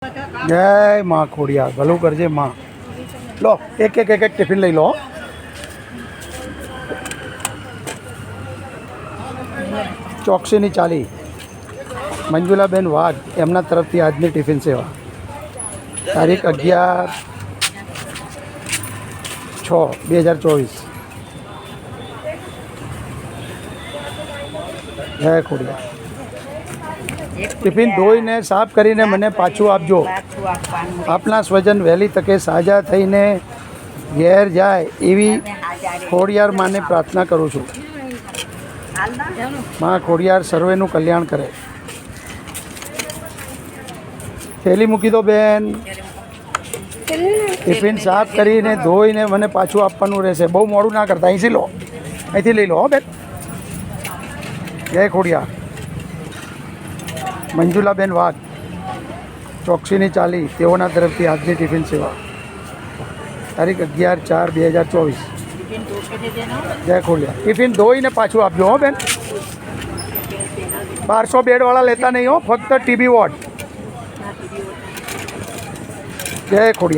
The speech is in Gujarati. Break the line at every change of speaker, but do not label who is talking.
જય માં ખોડિયા, ભલું કરજે માં. લો એક એક એક એક ટિફિન લઈ લો. ચોકસીની ચાલી, મંજુલાબેન વાઘ, એમના તરફથી આજની ટિફિન સેવા. તારીખ 11/6/2024. જય ખોડિયા. ટિફિન ધોઈને સાફ કરીને મને પાછું આપજો. આપના સ્વજન વહેલી તકે સાજા થઈને ઘેર જાય એવી ખોડિયાર માને પ્રાર્થના કરું છું. માં ખોડિયાર સર્વેનું કલ્યાણ કરે. થેલી મૂકી દો બેન. ટિફિન સાફ કરીને ધોઈને મને પાછું આપવાનું રહેશે. બહુ મોડું ના કરતા, અહીંથી લો, અહીંથી લઈ લો હો બેન. જય ખોડિયાર. મંજુલાબેન વાઘ, ચોકસીની ચાલી, તેઓના તરફથી આજની ટિફિન સેવા. તારીખ 11/4/2024. જય ખોડિયાર. ટિફિન ધોઈને પાછું આપજો હો બેન. 1200 બેડવાળા લેતા નહીં હો, ફક્ત ટીબી વોર્ડ. જય ખોડિયાર.